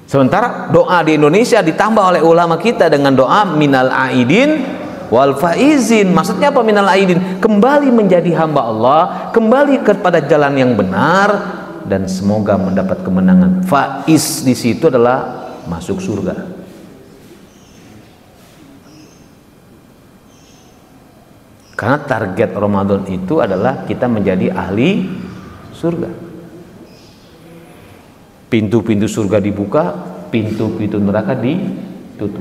Sementara doa di Indonesia ditambah oleh ulama kita dengan doa minal aidin wal faizin. Maksudnya apa minal aidin? Kembali menjadi hamba Allah, kembali kepada jalan yang benar, dan semoga mendapat kemenangan. Faiz di situ adalah masuk surga. Karena target Ramadan itu adalah kita menjadi ahli surga. Pintu-pintu surga dibuka, pintu-pintu neraka ditutup.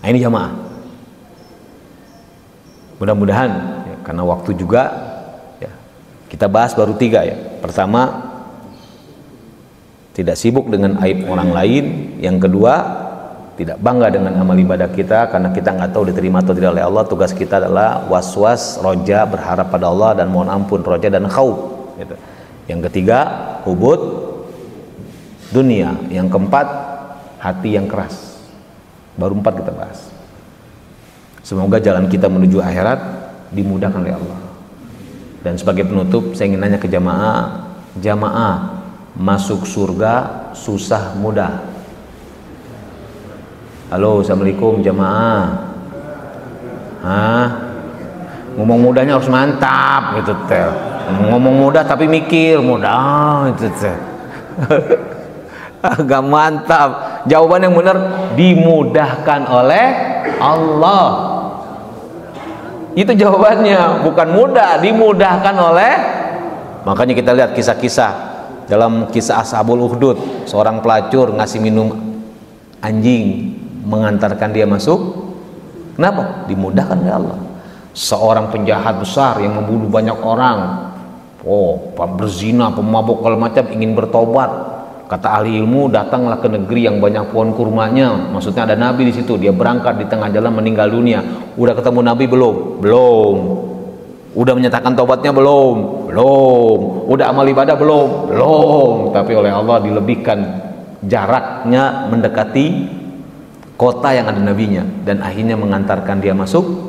Nah, ini jamaah. Mudah-mudahan ya, karena waktu juga ya, kita bahas baru 3 ya. Pertama, tidak sibuk dengan aib orang lain. Yang kedua, tidak bangga dengan amal ibadah kita, karena kita nggak tahu diterima atau tidak oleh Allah. Tugas kita adalah was-was, roja, berharap pada Allah dan mohon ampun, roja dan khauf gitu. Yang ketiga, hubud dunia. Yang keempat, hati yang keras. Baru 4 kita bahas. Semoga jalan kita menuju akhirat dimudahkan oleh Allah. Dan sebagai penutup, saya ingin nanya ke jamaah masuk surga susah mudah? Halo, assalamualaikum jamaah. Ngomong mudahnya harus mantap gitu teh. Ngomong mudah tapi mikir mudah gitu teh. Agak mantap. Jawaban yang benar, dimudahkan oleh Allah. Itu jawabannya, bukan mudah, dimudahkan oleh. Makanya kita lihat kisah-kisah dalam kisah Ashabul Ukhdud, seorang pelacur ngasih minum anjing, mengantarkan dia masuk. Kenapa? Dimudahkan oleh Allah. Seorang penjahat besar yang membunuh banyak orang, berzina, pemabuk, segala macam, ingin bertobat. Kata ahli ilmu, datanglah ke negeri yang banyak pohon kurmanya. Maksudnya ada nabi di situ. Dia berangkat di tengah jalan meninggal dunia. Udah ketemu nabi belum? Belum. Udah menyatakan tobatnya belum? Belum. Udah amal ibadah belum? Belum. Tapi oleh Allah dilebihkan jaraknya mendekati kota yang ada nabinya, dan akhirnya mengantarkan dia masuk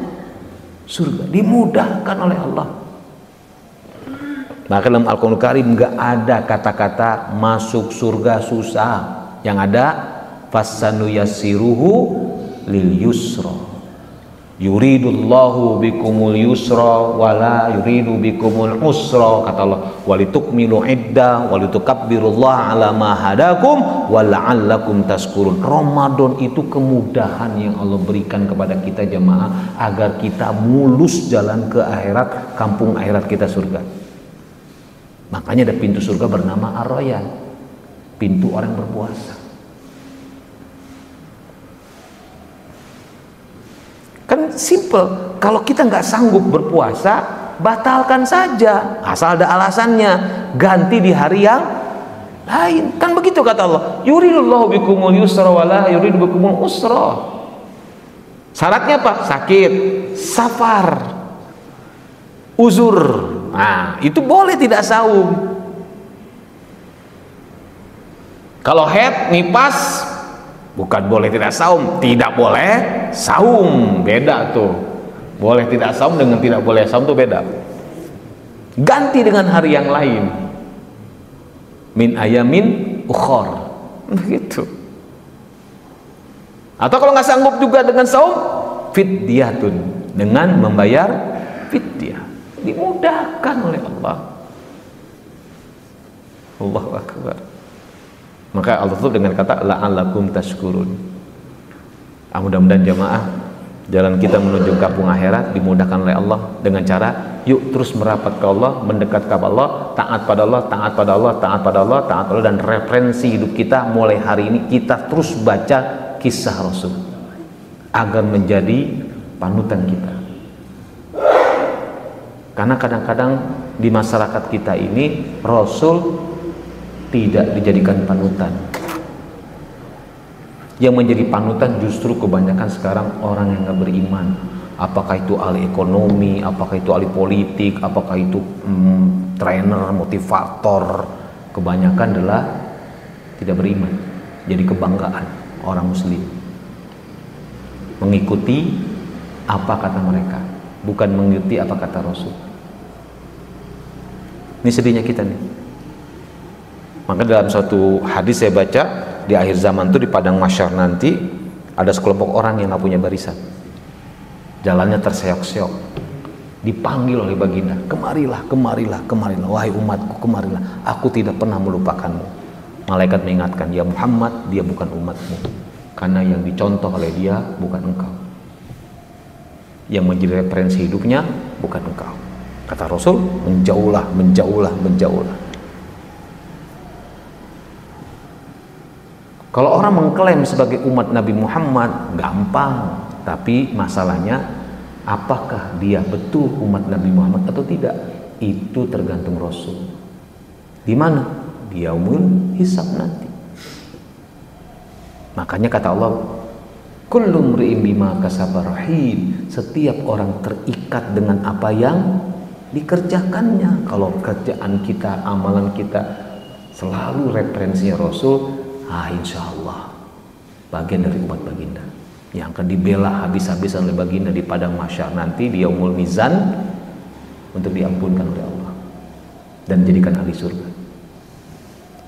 surga. Dimudahkan oleh Allah. Maka dalam Al-Quran Karim nggak ada kata-kata masuk surga susah. Yang ada fasanu yassiruhu lil yusra. Yuridullahu bikumul yusra wala yuridu bikumul usra, kata Allah. Walitukmilu iddah walitukabbirullaha ala ma hadakum wala'allakum tashkurun. Ramadan itu kemudahan yang Allah berikan kepada kita jamaah, agar kita mulus jalan ke akhirat, kampung akhirat kita surga. Makanya ada pintu surga bernama Ar-Rayyan, pintu orang berpuasa. Kan simple. Kalau kita nggak sanggup berpuasa, batalkan saja, asal ada alasannya, ganti di hari yang lain. Kan begitu kata Allah, yuridullahu bikumul yusra wala yuridu bikumul usra. Syaratnya apa? Sakit, safar, uzur. Nah, itu boleh tidak saum. Kalau haid, nifas, bukan boleh tidak saum, tidak boleh saum. Beda tuh. Boleh tidak saum dengan tidak boleh saum tuh beda. Ganti dengan hari yang lain. Min ayamin ukhor. Begitu. Atau kalau nggak sanggup juga dengan saum, fidyatun, dengan membayar fidyah. Dimudahkan oleh Allah. Allahu Akbar. Maka Allah tutup dengan kata la'allakum tashkurun. Mudah-mudahan jamaah, jalan kita menuju kampung akhirat dimudahkan oleh Allah dengan cara yuk terus merapat ke Allah, mendekat ke Allah, taat pada Allah, taat pada Allah, taat pada Allah, taat pada Allah. Dan referensi hidup kita mulai hari ini kita terus baca kisah Rasul agar menjadi panutan kita. Karena kadang-kadang di masyarakat kita ini Rasul tidak dijadikan panutan. Yang menjadi panutan justru kebanyakan sekarang orang yang nggak beriman. Apakah itu ahli ekonomi, apakah itu ahli politik, apakah itu trainer, motivator. Kebanyakan adalah tidak beriman. Jadi kebanggaan orang muslim mengikuti apa kata mereka, bukan mengikuti apa kata Rasul. Ini sedihnya kita nih. Maka dalam suatu hadis saya baca, di akhir zaman itu di padang mahsyar nanti ada sekelompok orang yang nggak punya barisan, jalannya terseok-seok, dipanggil oleh baginda, kemarilah, kemarilah, kemarilah, wahai umatku, kemarilah, aku tidak pernah melupakanmu. Malaikat mengingatkan, ya Muhammad, dia bukan umatmu, karena yang dicontoh oleh dia bukan engkau, yang menjadi referensi hidupnya bukan engkau. Kata Rasul, menjauhlah, menjauhlah, menjauhlah. Kalau orang mengklaim sebagai umat Nabi Muhammad, gampang. Tapi masalahnya, apakah dia betul umat Nabi Muhammad atau tidak? Itu tergantung Rasul. Di mana? Di yaumul hisab nanti. Makanya kata Allah, Kullu mri'in bima kasaba rahin. Setiap orang terikat dengan apa yang dikerjakannya. Kalau kerjaan kita, amalan kita selalu referensinya Rasul, insya Allah bagian dari umat baginda yang akan dibela habis-habisan oleh baginda di padang mahsyar nanti di yaumul mizan untuk diampunkan oleh Allah dan dijadikan ahli surga.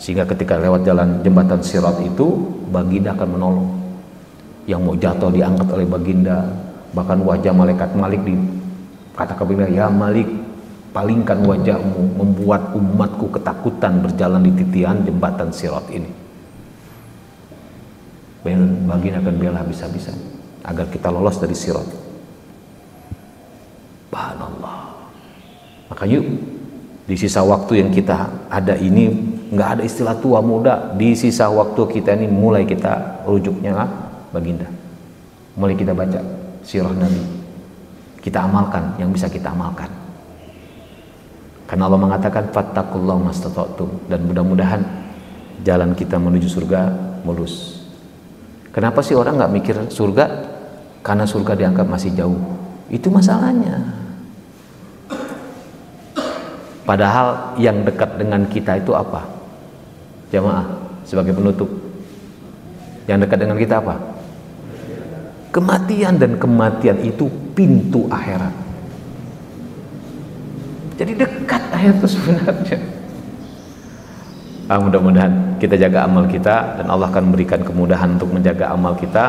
Sehingga ketika lewat jalan jembatan Sirat itu, baginda akan menolong. Yang mau jatuh diangkat oleh baginda, bahkan wajah malaikat Malik dikatakan baginda, ya Malik, palingkan wajahmu, membuat umatku ketakutan berjalan di titian jembatan Sirat ini. Baginda akan bela habis-habisan agar kita lolos dari Sirat. Subhanallah. Maka yuk, di sisa waktu yang kita ada ini, nggak ada istilah tua muda. Di sisa waktu kita ini mulai kita rujuknya baginda, mulai kita baca sirah Nabi, kita amalkan yang bisa kita amalkan, karena Allah mengatakan fattaqullaha mastata'tum, dan mudah-mudahan jalan kita menuju surga mulus. Kenapa sih orang nggak mikir surga? Karena surga dianggap masih jauh, itu masalahnya. Padahal yang dekat dengan kita itu apa? Jamaah, sebagai penutup, yang dekat dengan kita apa? Kematian, dan kematian itu pintu akhirat. Jadi dekat akhirat itu sebenarnya. Mudah-mudahan kita jaga amal kita dan Allah akan memberikan kemudahan untuk menjaga amal kita,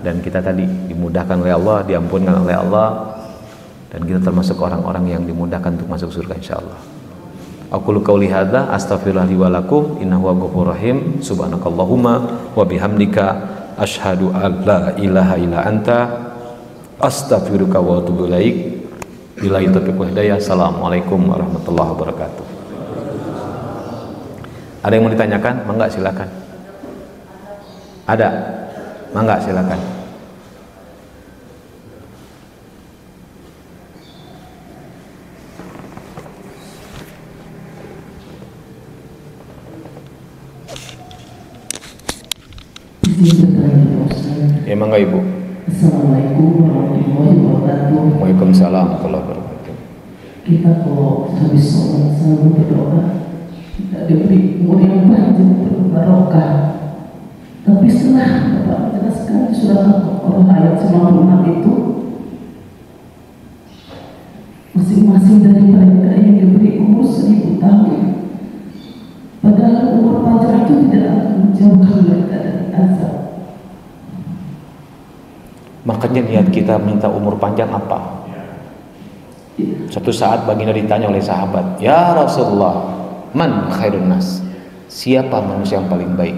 dan kita tadi dimudahkan oleh Allah, diampunkan oleh Allah, dan kita termasuk orang-orang yang dimudahkan untuk masuk surga insyaallah. Aqulu qauli hadza astaghfirullah li wa lakum innahu ghafurur rahim. Subhanakallahumma wa bihamdika asyhadu an la ilaha illa anta astaghfiruka wa atubu ilaik. Billahi taufiq wal hidayah. Assalamualaikum warahmatullahi wabarakatuh. Ada yang mau ditanyakan? Mangga silakan. Ada? Mangga silakan. Ya, mangga Ibu. Assalamualaikum warahmatullahi wabarakatuh. Waalaikumsalam warahmatullahi wabarakatuh. Kita kalau habis sholat selalu berdoa, kita diberi umur yang panjang berbarokah. Tapi setelah Bapak menjelaskan di surah Al-Baqarah ayat 96 itu, masing-masing dari mereka yang diberi umur 1000 tahun, padahal umur panjang itu tidak akan menjauhkan mereka dari azab. Makanya niat kita minta umur panjang apa? Suatu saat baginda ditanya oleh sahabat, ya Rasulullah, man khairun nas? Siapa manusia yang paling baik?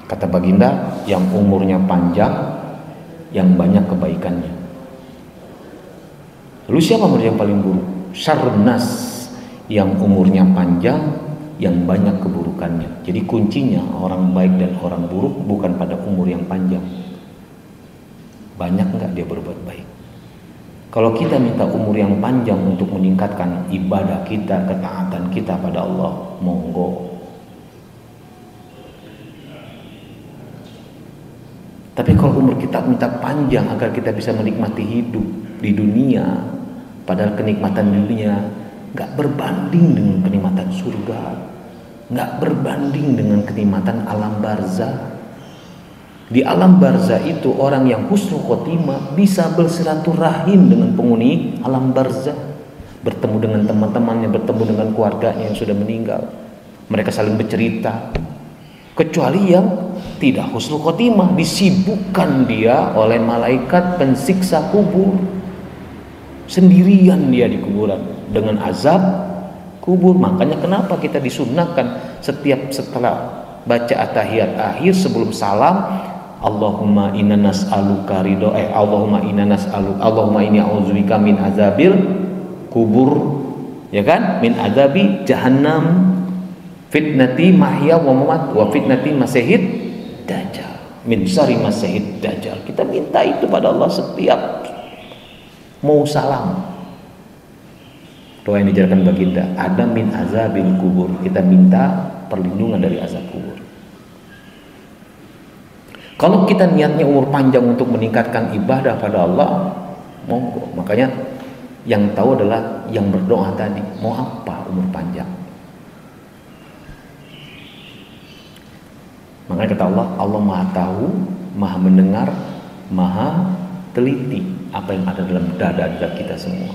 Kata baginda, yang umurnya panjang, yang banyak kebaikannya. Lalu siapa manusia yang paling buruk? Syarrun nas, yang umurnya panjang, yang banyak keburukannya. Jadi kuncinya orang baik dan orang buruk bukan pada umur yang panjang, banyak enggak dia berbuat baik. Kalau kita minta umur yang panjang untuk meningkatkan ibadah kita, ketaatan kita pada Allah, monggo. Tapi kalau umur kita minta panjang agar kita bisa menikmati hidup di dunia, padahal kenikmatan dunia enggak berbanding dengan kenikmatan surga, enggak berbanding dengan kenikmatan alam barzah. Di alam barzah itu orang yang husnul khotimah bisa bersilaturahim dengan penghuni alam barzah, bertemu dengan teman-temannya, bertemu dengan keluarganya yang sudah meninggal. Mereka saling bercerita. Kecuali yang tidak husnul khotimah, disibukkan dia oleh malaikat pensiksa kubur. Sendirian dia di kuburan dengan azab kubur. Makanya kenapa kita disunnahkan setiap setelah baca at-tahiyat akhir sebelum salam, Allahumma inna nas'aluka ridho, Allahumma inna nas'aluka, Allahumma inni a'udzubika min azabil kubur, ya kan? Min azabi jahannam, fitnati mahya wa mamat, wa fitnati masihid dajjal, min syarri masihid dajjal. Kita minta itu pada Allah setiap mau salam. Doa yang diajarkan baginda, ada min azabil kubur, kita minta perlindungan dari azab kubur. Kalau kita niatnya umur panjang untuk meningkatkan ibadah pada Allah, monggo. Makanya yang tahu adalah yang berdoa tadi, mau apa umur panjang. Makanya kata Allah, Allah Maha tahu, Maha mendengar, Maha teliti apa yang ada dalam dada-dada kita semua.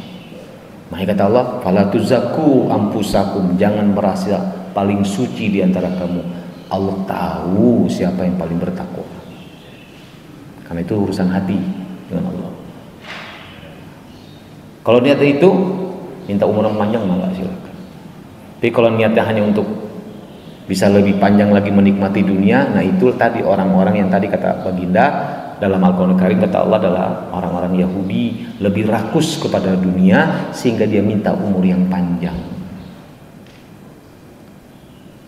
Makanya kata Allah, fala tuzakku ampusakum, jangan merasa paling suci di antara kamu. Allah tahu siapa yang paling bertakwa. Karena itu urusan hati dengan Allah. Kalau niatnya itu minta umur yang panjang, malah silakan. Tapi kalau niatnya hanya untuk bisa lebih panjang lagi menikmati dunia, nah itu tadi orang-orang yang tadi kata Baginda dalam Al-Quran Karim, kata Allah adalah orang-orang Yahudi lebih rakus kepada dunia sehingga dia minta umur yang panjang.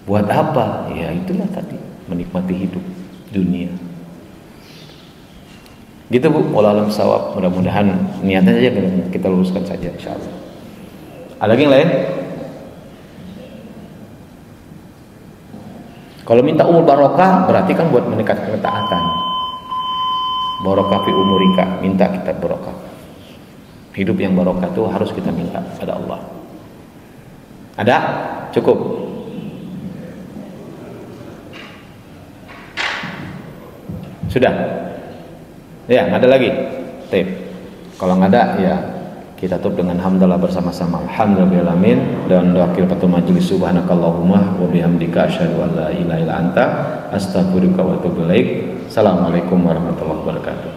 Buat apa? Ya itulah tadi, menikmati hidup dunia. Gitu Bu, wallahu a'lam bishawab. Mudah-mudahan niatnya saja kita luruskan saja insyaallah. Ada lagi yang lain? Kalau minta umur barokah berarti kan buat meningkatkan ketaatan. Barokah fi umurika, minta kita barokah. Hidup yang barokah itu harus kita minta pada Allah. Ada? Cukup. Sudah? Ya, nggak ada lagi. Tip. Kalau nggak ada, ya kita tutup dengan hamdalah bersama-sama. Alhamdulillahirrahmanirrahim. Dan akhir patul majelis, subhanakallahumma wa bihamdika asyhadu an la ilaha illa anta astaghfiruka wa atubu ilaik. Assalamualaikum warahmatullahi wabarakatuh.